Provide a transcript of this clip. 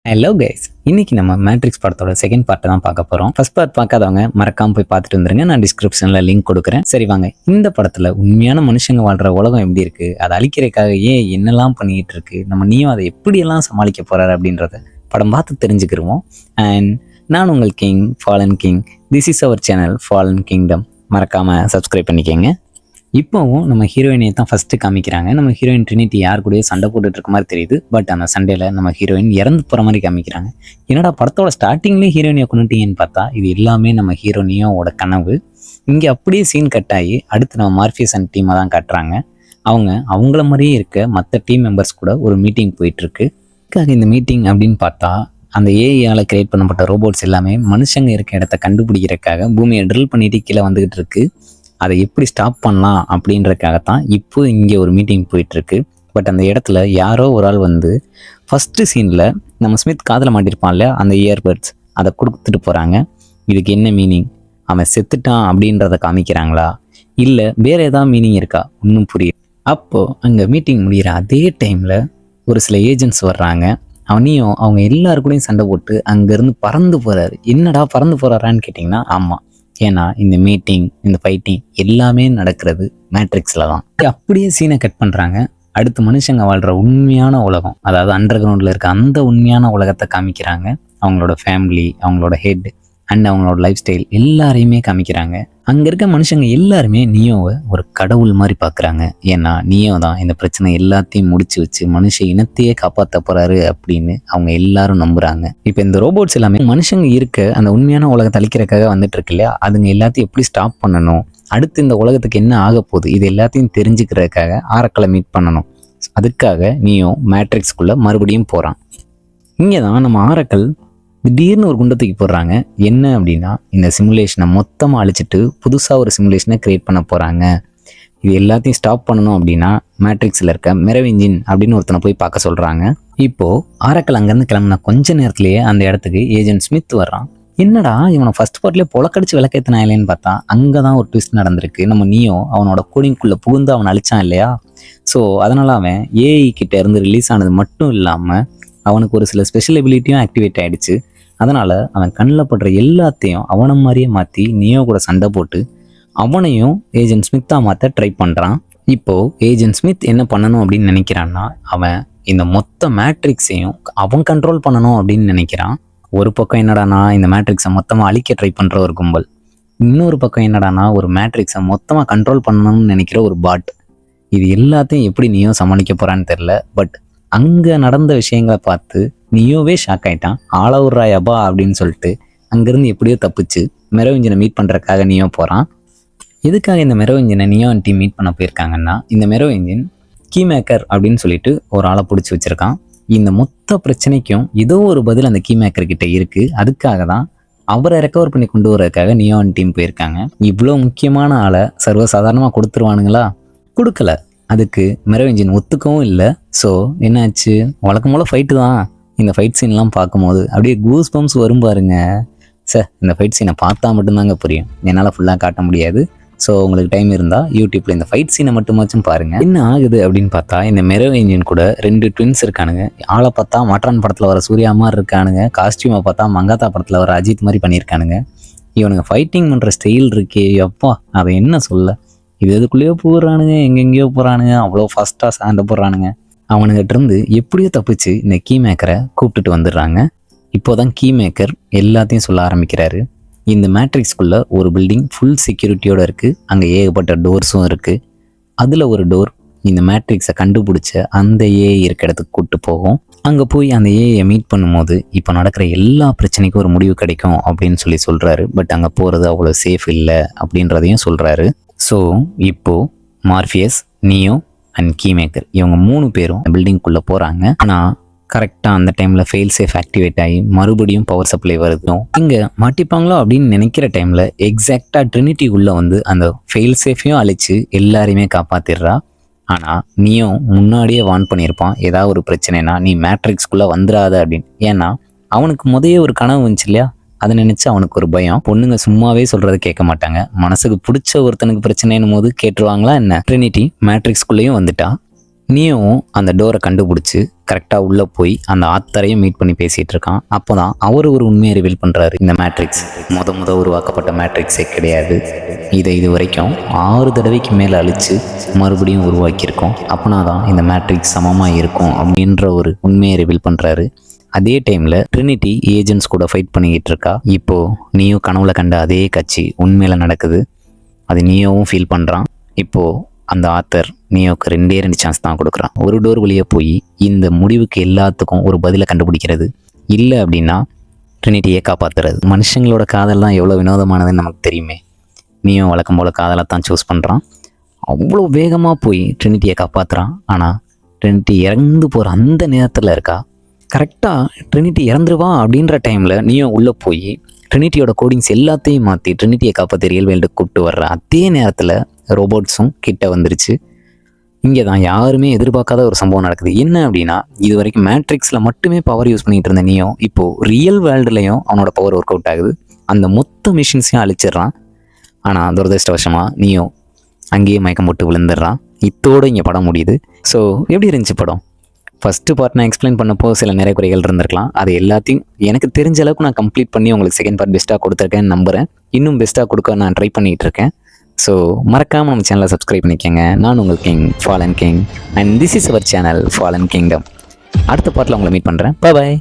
Hello guys, இன்னைக்கு நம்ம matrix படத்தோட செகண்ட் பார்ட்டை தான் பார்க்க போகிறோம். ஃபர்ஸ்ட் பார்ட் பார்க்காதவங்க மறக்காம போய் பார்த்துட்டு வந்துருங்க. நான் டிஸ்கிரிப்ஷனில் லிங்க் கொடுக்குறேன். சரி வாங்க, இந்த படத்தில் உண்மையான மனுஷங்க வாழ்கிற உலகம் எப்படி இருக்குது, அதை அழிக்கிறதுக்காக ஏன் என்னெல்லாம் பண்ணிக்கிட்டு இருக்கு, நம்ம நீயும் அதை எப்படியெல்லாம் சமாளிக்க போகிறாரு அப்படின்றத படம் பார்த்து தெரிஞ்சுக்கிடுவோம். அண்ட் நான் உங்கள் king, Fallen King. This is our channel Fallen Kingdom. மறக்காமல் சப்ஸ்கிரைப் பண்ணிக்கோங்க. இப்போவும் நம்ம ஹீரோயினை தான் ஃபஸ்ட்டு காமிக்கிறாங்க. நம்ம ஹீரோயின் ட்ரினிட்டி யார் கூடயே சண்டை போட்டுட்டு இருக்க மாதிரி தெரியுது. பட் அந்த சண்டையில் நம்ம ஹீரோயின் இறந்து போகிற மாதிரி காமிக்கிறாங்க. என்னடா படத்தோட ஸ்டார்டிங்லேயே ஹீரோயினை கொண்டுட்டீங்கன்னு பார்த்தா இது எல்லாமே நம்ம ஹீரோனியோட கனவு. இங்கே அப்படியே சீன் கட் ஆகி அடுத்து நம்ம மார்ஃபியஸ் அண்ட் டீமை தான் காட்டுறாங்க. அவங்கள மாதிரியே இருக்க மற்ற டீம் மெம்பர்ஸ் கூட ஒரு மீட்டிங் போயிட்டுருக்கு. இந்த மீட்டிங் அப்படின்னு பார்த்தா அந்த ஏஐயால் கிரியேட் பண்ணப்பட்ட ரோபோட்ஸ் எல்லாமே மனுஷங்க இருக்க இடத்த கண்டுபிடிக்கிறதுக்காக பூமியை ட்ரில் பண்ணிட்டு கீழே வந்துக்கிட்டு இருக்கு. அதை எப்படி ஸ்டாப் பண்ணலாம் அப்படின்றதுக்காகத்தான் இப்போ இங்கே ஒரு மீட்டிங் போயிட்டுருக்கு. பட் அந்த இடத்துல யாரோ ஒரு ஆள் ஃபஸ்ட்டு சீனில் நம்ம ஸ்மித் காதில் மாட்டிருப்பான்ல அந்த இயர்பட்ஸ், அதை கொடுத்துட்டு போகிறாங்க. இதுக்கு என்ன மீனிங்? அவன் செத்துட்டான் அப்படின்றத காமிக்கிறாங்களா, இல்லை வேறு ஏதாவது மீனிங் இருக்கா? ஒன்றும் புரியுது. அப்போது அங்கே மீட்டிங் முடிகிற அதே டைமில் ஒரு சில ஏஜென்ட்ஸ் வர்றாங்க. அவனையும் அவங்க எல்லாருக்கூடையும் சண்டை போட்டு அங்கேருந்து பறந்து போகிறாரு. என்னடா பறந்து போகிறாரான்னு கேட்டிங்கன்னா, ஆமாம், ஏன்னா இந்த மீட்டிங், இந்த ஃபைட்டிங் எல்லாமே நடக்கிறது மேட்ரிக்ஸில் தான். அப்படியே சீனை கட் பண்ணுறாங்க. அடுத்து மனுஷங்க வாழ்கிற உண்மையான உலகம், அதாவது அண்டர் கிரவுண்டில் இருக்க அந்த உண்மையான உலகத்தை காமிக்கிறாங்க. அவங்களோட ஃபேமிலி, அவங்களோட ஹெட் அண்ட் அவங்களோட லைஃப் ஸ்டைல் எல்லாரையுமே காமிக்கிறாங்க. அங்கே இருக்க மனுஷங்க எல்லாருமே நியோவை ஒரு கடவுள் மாதிரி பார்க்குறாங்க. ஏன்னா நியோ தான் இந்த பிரச்சனை எல்லாத்தையும் முடிச்சு வச்சு மனுஷ இனத்தையே காப்பாற்ற போகிறாரு அப்படின்னு அவங்க எல்லாரும் நம்புகிறாங்க. இப்போ இந்த ரோபோட்ஸ் எல்லாமே மனுஷங்க இருக்க அந்த உண்மையான உலகத்தை அழிக்கிறதுக்காக வந்துட்டு இருக்கு இல்லையா, அதுங்க எல்லாத்தையும் எப்படி ஸ்டாப் பண்ணணும், அடுத்து இந்த உலகத்துக்கு என்ன ஆக போகுது, இது எல்லாத்தையும் தெரிஞ்சுக்கிறதுக்காக ஆரக்களை மீட் பண்ணணும். அதுக்காக நியோ மேட்ரிக்ஸ்குள்ளே மறுபடியும் போகிறான். இங்கே தான் நம்ம ஆரக்கள் திடீர்னு ஒரு குண்டத்துக்கு போடுறாங்க. என்ன அப்படின்னா, இந்த சிமுலேஷனை மொத்தமாக அழிச்சிட்டு புதுசாக ஒரு சிமுலேஷனை கிரியேட் பண்ண போகிறாங்க. இது எல்லாத்தையும் ஸ்டாப் பண்ணணும் அப்படின்னா மேட்ரிக்ஸில் இருக்க மெரவிஞ்சின் அப்படின்னு ஒருத்தனை போய் பார்க்க சொல்கிறாங்க. இப்போது ஆரக்கல் அங்கேருந்து கிளம்புன கொஞ்ச நேரத்துலேயே அந்த இடத்துக்கு ஏஜென்ட் ஸ்மித் வர்றான். என்னடா இவனை ஃபர்ஸ்ட் பார்ட்லேயே பொலக்கடிச்சு விளக்கேற்றினா இல்லைன்னு பார்த்தா அங்கே தான் ஒரு ட்விஸ்ட் நடந்திருக்கு. நம்ம நீயோ அவனோட கோடிங்குள்ளே புகுந்து அவனை அழிச்சான் இல்லையா. ஸோ அதனால் அவன் ஏஐ கிட்ட இருந்து ரிலீஸ் ஆனது மட்டும் இல்லாமல் அவனுக்கு ஒரு சில ஸ்பெஷல் எபிலிட்டியும் ஆக்டிவேட் ஆகிடுச்சு. அதனால் அவன் கண்ணில் படுற எல்லாத்தையும் அவனை மாதிரியே மாற்றி நியோ கூட சண்டை போட்டு அவனையும் ஏஜென்ட் ஸ்மித்தாக மாற்ற ட்ரை பண்ணுறான். இப்போது ஏஜென்ட் ஸ்மித் என்ன பண்ணணும் அப்படின்னு நினைக்கிறான்னா, அவன் இந்த மொத்த மேட்ரிக்ஸையும் அவன் கண்ட்ரோல் பண்ணணும் அப்படின்னு நினைக்கிறான். ஒரு பக்கம் என்னடானா இந்த மேட்ரிக்ஸை மொத்தமாக அழிக்க ட்ரை பண்ணுற ஒரு கும்பல், இன்னொரு பக்கம் என்னடானா ஒரு மேட்ரிக்ஸை மொத்தமாக கண்ட்ரோல் பண்ணணும்னு நினைக்கிற ஒரு பாட். இது எல்லாத்தையும் எப்படி நியோ சமாளிக்க போகிறான்னு தெரில. பட் அங்கே நடந்த விஷயங்களை பார்த்து நியோவே ஷாக் ஆகிட்டான். ஆளவுராய் அப்பா அப்படின்னு சொல்லிட்டு அங்கேருந்து எப்படியோ தப்பிச்சு மெரவிஞ்சனை மீட் பண்ணுறதுக்காக நியோ போகிறான். எதுக்காக இந்த மெரவிஞ்சனை நியோ அண்ட் டீம் மீட் பண்ண போயிருக்காங்கன்னா, இந்த மெரவிஞ்சன் கீ மேக்கர் அப்படின்னு சொல்லிட்டு ஒரு ஆளை பிடிச்சி வச்சுருக்கான். இந்த மொத்த பிரச்சனைக்கும் ஏதோ ஒரு பதில் அந்த கீ மேக்கர் கிட்ட இருக்குது. அதுக்காக தான் அவரை ரெக்கவர் பண்ணி கொண்டு வரதுக்காக நியோ அண்ட் டீம் போயிருக்காங்க. இவ்வளோ முக்கியமான ஆளை சர்வசாதாரணமாக கொடுத்துருவானுங்களா? கொடுக்கல. அதுக்கு மெரவிஞ்சன் ஒத்துக்கவும் இல்லை. ஸோ என்னாச்சு, வழக்கம் போல் ஃபைட்டு தான். இந்த ஃபைட் சீன்லாம் பார்க்கும்போது அப்படியே கூஸ் பம்ப்ஸ் வரும் பாருங்க. சார், இந்த ஃபைட் சீனை பார்த்தா மட்டும்தாங்க புரியும், என்னால் ஃபுல்லாக காட்ட முடியாது. ஸோ உங்களுக்கு டைம் இருந்தால் யூடியூப்பில் இந்த ஃபைட் சீனை மட்டுமாச்சும் பாருங்கள். என்ன ஆகுது அப்படின்னு பார்த்தா, இந்த மெரவிஞ்சன் கூட 2 ட்வின்ஸ் இருக்கானுங்க. ஆளை பார்த்தா மாற்றான் படத்தில் வர சூர்யா மாதிரி இருக்கானுங்க. காஸ்டியூமை பார்த்தா மங்காத்தா படத்தில் வர அஜித் மாதிரி பண்ணியிருக்கானுங்க. இவனுங்க ஃபைட்டிங் பண்ணுற ஸ்டைல் இருக்கே அப்பா, அதை என்ன சொல்ல. இது எதுக்குள்ளேயோ போடுறானுங்க, எங்கெங்கேயோ போகிறானுங்க, அவ்வளோ ஃபாஸ்ட்டாக சண்டை போடுறானுங்க. அவனுங்கிட்ட இருந்து எப்படியோ தப்பிச்சு இந்த கீ மேக்கரை கூப்பிட்டுட்டு வந்துடுறாங்க. இப்போதான் கீ மேக்கர் எல்லாத்தையும் சொல்ல ஆரம்பிக்கிறாரு. இந்த மேட்ரிக்ஸ்குள்ளே ஒரு பில்டிங் ஃபுல் செக்யூரிட்டியோடு இருக்குது. அங்கே ஏகப்பட்ட டோர்ஸும் இருக்குது. அதில் ஒரு டோர் இந்த மேட்ரிக்ஸை கண்டுபிடிச்ச அந்த ஏஐ இருக்க இடத்துக்கு கூப்பிட்டு போகும். அங்கே போய் அந்த ஏஐயை மீட் பண்ணும்போது இப்போ நடக்கிற எல்லா பிரச்சனைக்கும் ஒரு முடிவு கிடைக்கும் அப்படின்னு சொல்கிறாரு. பட் அங்கே போகிறது அவ்வளோ சேஃப் இல்லை அப்படின்றதையும் சொல்கிறாரு. ஸோ இப்போது Morpheus, Neo and Keymaker இவங்க 3 பேரும் பில்டிங்குள்ளே போகிறாங்க. ஆனால் கரெக்டாக அந்த டைமில் ஃபெயில் சேஃப் ஆக்டிவேட் ஆகி மறுபடியும் பவர் சப்ளை வருதும். இங்கே மாட்டிப்பாங்களோ அப்படின்னு நினைக்கிற டைமில் எக்ஸாக்டாக ட்ரினிட்டி உள்ளே அந்த ஃபெயில் சேஃபையும் அழித்து எல்லாரையுமே காப்பாற்றிடுறா. ஆனால் நியோ முன்னாடியே வார்ன் பண்ணியிருப்பான், ஏதாவது ஒரு பிரச்சனைனா நீ மேட்ரிக்ஸ்குள்ளே வந்துடாத அப்படின்னு. ஏன்னா அவனுக்கு முதல்ல ஒரு கனவு வந்துச்சு இல்லையா, அதை நினச்சி அவனுக்கு ஒரு பயம். பொண்ணுங்க சும்மாவே சொல்கிறத கேட்க மாட்டாங்க. மனசுக்கு பிடிச்ச ஒருத்தனுக்கு பிரச்சனைன்னு போது கேட்டுருவாங்களா என்ன. ட்ரினிட்டி மேட்ரிக்ஸ்குள்ளேயும் வந்துட்டா. நீயும் அந்த டோரை கண்டுபிடிச்சி கரெக்டாக உள்ளே போய் அந்த ஆத்தரையும் மீட் பண்ணி பேசிகிட்டு இருக்கான். அப்போ தான் அவர் ஒரு உண்மையை ரிவீல் பண்ணுறாரு. இந்த மேட்ரிக்ஸ் முத உருவாக்கப்பட்ட மேட்ரிக்ஸே கிடையாது. இதை இது வரைக்கும் 6 தடவைக்கு மேலே அழித்து மறுபடியும் உருவாக்கியிருக்கோம். அப்போனா தான் இந்த மேட்ரிக்ஸ் சமமாக இருக்கும் அப்படின்ற ஒரு உண்மையை ரிவீல் பண்ணுறாரு. அதே டைமில் ட்ரினிட்டி ஏஜென்ட்ஸ் கூட ஃபைட் பண்ணிக்கிட்டு இருக்கா. இப்போது நீயும் கனவுல கண்ட அதே காட்சி உண்மையில் நடக்குது. அது நீயோவும் ஃபீல் பண்ணுறான். இப்போது அந்த ஆத்தர் நீயோக்கு 2 சான்ஸ் தான் கொடுக்குறான். ஒரு டோர் வழியாக போய் இந்த முடிவுக்கு எல்லாத்துக்கும் ஒரு பதிலை கண்டுபிடிக்கிறது, இல்லை அப்படின்னா ட்ரினிட்டியை காப்பாற்றுறது. மனுஷங்களோட காதல் தான் எவ்வளோ வினோதமானதுன்னு நமக்கு தெரியுமே. நீயும் வழக்கம் போல் காதலை தான் சூஸ் பண்ணுறான். அவ்வளோ வேகமாக போய் ட்ரினிட்டியை காப்பாற்றுறான். ஆனால் ட்ரினிட்டி இறந்து போகிற அந்த நேரத்தில் இருக்கா. கரெக்டாக ட்ரினிட்டி இறந்துருவா அப்படின்ற டைமில் நீயும் உள்ளே போய் ட்ரினிட்டியோட கோடிங்ஸ் எல்லாத்தையும் மாற்றி ட்ரினிட்டியை காப்பாற்றி ரியல் வேல்டுக்கு கூப்பிட்டு வர்ற அதே நேரத்தில் ரோபோட்ஸும் கிட்ட வந்துருச்சு. இங்கே தான் யாருமே எதிர்பார்க்காத ஒரு சம்பவம் நடக்குது. என்ன அப்படின்னா, இது வரைக்கும் மேட்ரிக்ஸில் மட்டுமே பவர் யூஸ் பண்ணிகிட்டு இருந்த நீயும் இப்போது ரியல் வேர்ல்டுலேயும் அவனோட பவர் ஒர்க் அவுட் ஆகுது. அந்த மொத்த மிஷின்ஸையும் அழிச்சிட்றான். ஆனால் துரதிருஷ்டவசமாக நீயும் அங்கேயே மயக்கம் போட்டு விழுந்துடுறான். இத்தோடு இங்கே படம் முடியுது. ஸோ எப்படி இருந்துச்சு படம்? ஃபஸ்ட்டு பார்ட் நான் எக்ஸ்பிளைன் பண்ணப்போ சில நிறைய குறைகள் இருந்திருக்கலாம். அது எல்லாத்தையும் எனக்கு தெரிஞ்ச அளவுக்கு நான் கம்ப்ளீட் பண்ணி உங்களுக்கு செகண்ட் பார்ட் பெஸ்ட்டாக கொடுத்துருக்கேன்னு நம்புகிறேன். இன்னும் பெஸ்ட்டாக கொடுக்க நான் ட்ரை பண்ணிகிட்டு இருக்கேன். ஸோ மறக்காமல் நம்ம சேனலை சப்ஸ்கிரைப் பண்ணிக்கோங்க. நான் உங்கள் king, Fallen King, and this is our channel Fallen Kingdom. அடுத்த பார்ட்டில் உங்களை மீட் பண்ணுறேன். பாய்.